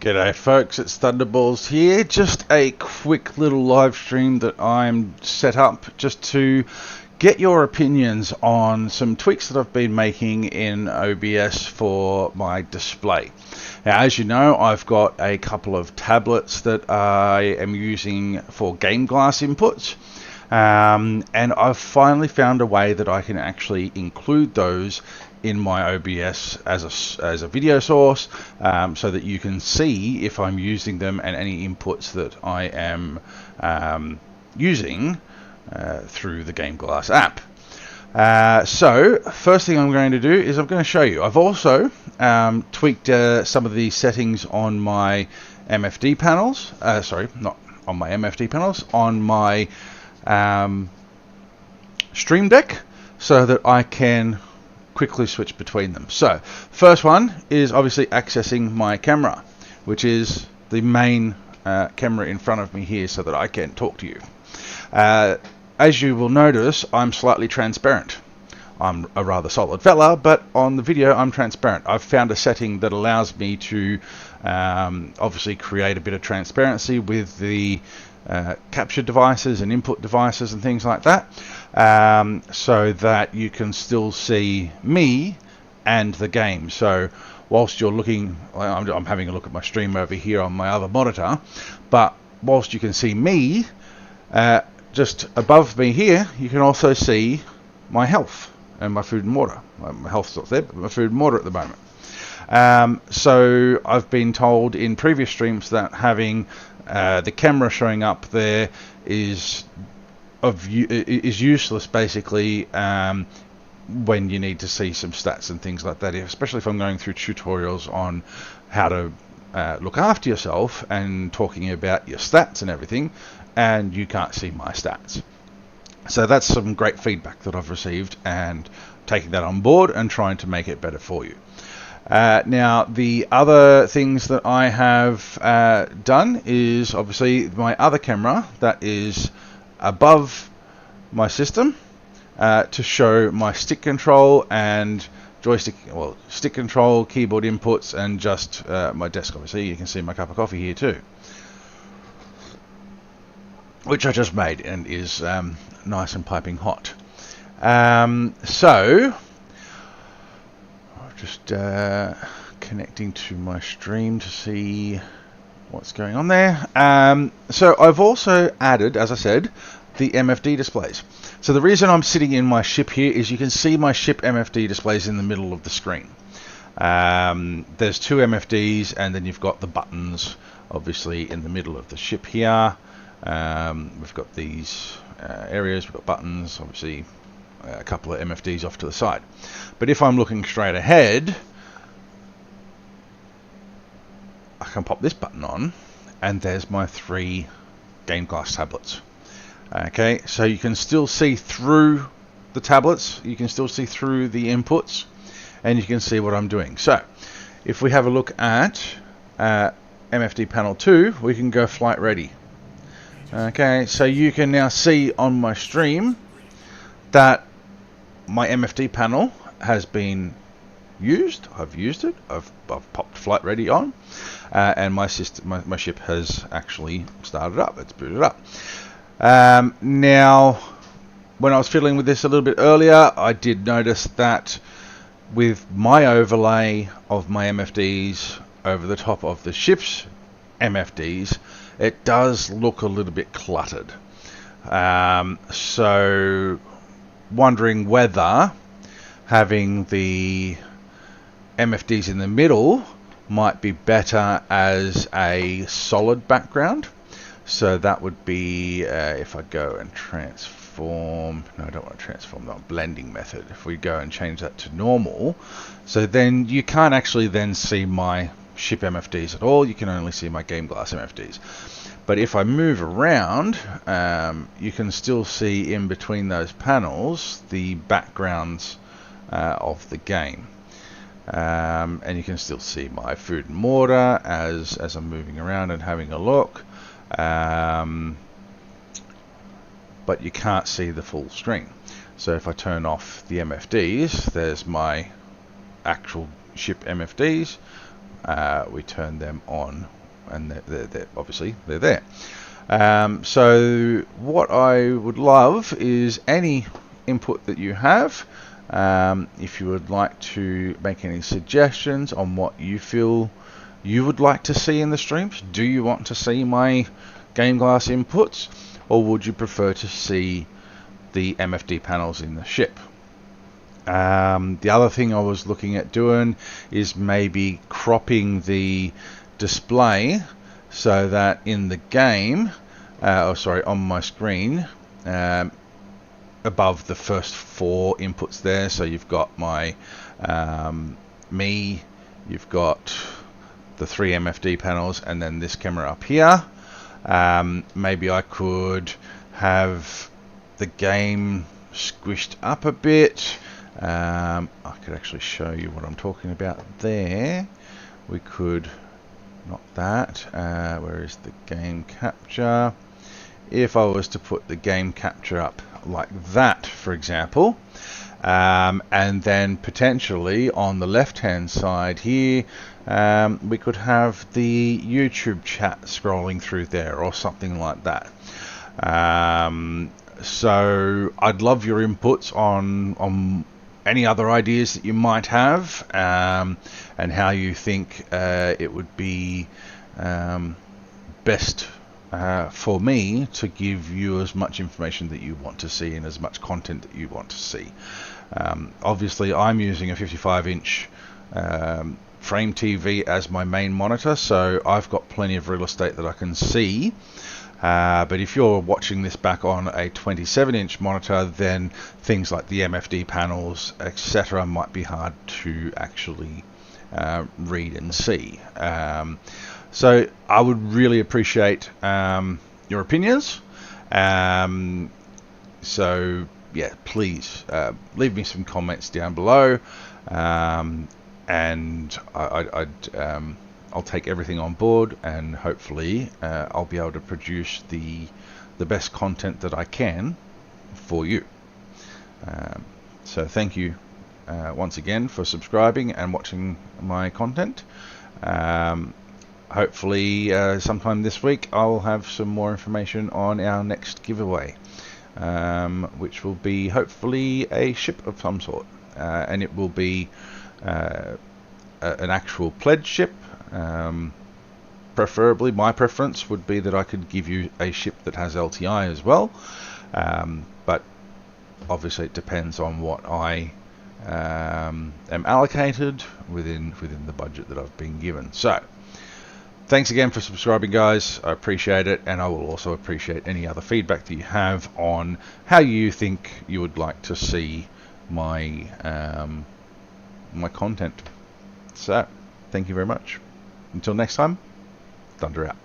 G'day folks, it's Thunderballs here. Just a quick little live stream that I'm set up just to get your opinions on some tweaks that I've been making in OBS for my display. Now, as you know, I've got a couple of tablets that I am using for game glass inputs. And I've finally found a way that I can actually include those in my OBS as a video source, so that you can see if I'm using them and any inputs that I am using through the Game Glass app. So first thing I'm going to do is I'm going to show you. I've also tweaked some of the settings on my MFD panels. Sorry, not on my MFD panels, on my Stream Deck, so that I can quickly switch between them. So first one is obviously accessing my camera, which is the main camera in front of me here, so that I can talk to you. As you will notice, I'm slightly transparent. I'm a rather solid fella, but on the video I'm transparent. I've found a setting that allows me to obviously create a bit of transparency with the capture devices and input devices and things like that, so that you can still see me and the game. So whilst you're looking, I'm having a look at my stream over here on my other monitor, but whilst you can see me, just above me here you can also see my health and my food and water. My health's not there, but my food and water at the moment. So I've been told in previous streams that having the camera showing up there is useless, basically, when you need to see some stats and things like that, especially if I'm going through tutorials on how to look after yourself and talking about your stats and everything, and you can't see my stats. So that's some great feedback that I've received, and taking that on board and trying to make it better for you. Now, the other things that I have done is obviously my other camera that is above my system, to show my stick control and joystick, well, stick control, keyboard inputs, and just my desk. Obviously, you can see my cup of coffee here too, which I just made and is nice and piping hot. So just connecting to my stream to see what's going on there. So I've also added, as I said, the MFD displays. So the reason I'm sitting in my ship here is you can see my ship MFD displays in the middle of the screen. There's two MFDs, and then you've got the buttons obviously in the middle of the ship here. We've got these areas, we've got buttons, obviously a couple of MFDs off to the side. But if I'm looking straight ahead, I can pop this button on, and there's my 3 Game Glass tablets. Okay, so you can still see through the tablets, you can still see through the inputs, and you can see what I'm doing. So if we have a look at MFD panel 2, we can go flight ready. Okay, so you can now see on my stream that my MFD panel has been used. I've used it. I've popped flight ready on, and my system, my ship has actually started up. It's booted up. Now, when I was fiddling with this a little bit earlier, I did notice that with my overlay of my MFDs over the top of the ship's MFDs, it does look a little bit cluttered. So wondering whether having the MFDs in the middle might be better as a solid background. So that would be if I go and transform, no, I don't want to transform, not blending method. If we go and change that to normal, so then you can't actually then see my ship MFDs at all. You can only see my Game Glass MFDs. But if I move around, you can still see in between those panels the backgrounds of the game. And you can still see my food and water as I'm moving around and having a look. But you can't see the full screen. So if I turn off the MFDs, there's my actual ship MFDs. we turn them on, and they're obviously they're there. So what I would love is any input that you have. If you would like to make any suggestions on what you feel you would like to see in the streams. Do you want to see my game glass inputs, or would you prefer to see the MFD panels in the ship? The other thing I was looking at doing is maybe cropping the display so that in the game, on my screen, above the first 4 inputs there, so you've got my me, you've got the 3 MFD panels, and then this camera up here. Maybe I could have the game squished up a bit. I could actually show you what I'm talking about there. We could, not that, where is the game capture? If I was to put the game capture up like that, for example, and then potentially on the left hand side here, we could have the YouTube chat scrolling through there or something like that. So I'd love your inputs on any other ideas that you might have, and how you think it would be best for me to give you as much information that you want to see and as much content that you want to see. Obviously I'm using a 55-inch frame TV as my main monitor, so I've got plenty of real estate that I can see. But if you're watching this back on a 27-inch monitor, then things like the MFD panels, etc., might be hard to actually read and see. So I would really appreciate your opinions. So yeah, please leave me some comments down below, and I'll take everything on board, and hopefully I'll be able to produce the best content that I can for you. So thank you once again for subscribing and watching my content. Hopefully sometime this week I'll have some more information on our next giveaway, which will be hopefully a ship of some sort, and it will be an actual pledge ship. Preferably, my preference would be that I could give you a ship that has LTI as well, but obviously it depends on what I am allocated within the budget that I've been given. So thanks again for subscribing, guys. I appreciate it, and I will also appreciate any other feedback that you have on how you think you would like to see my my content. So thank you very much. Until next time, Thunder out.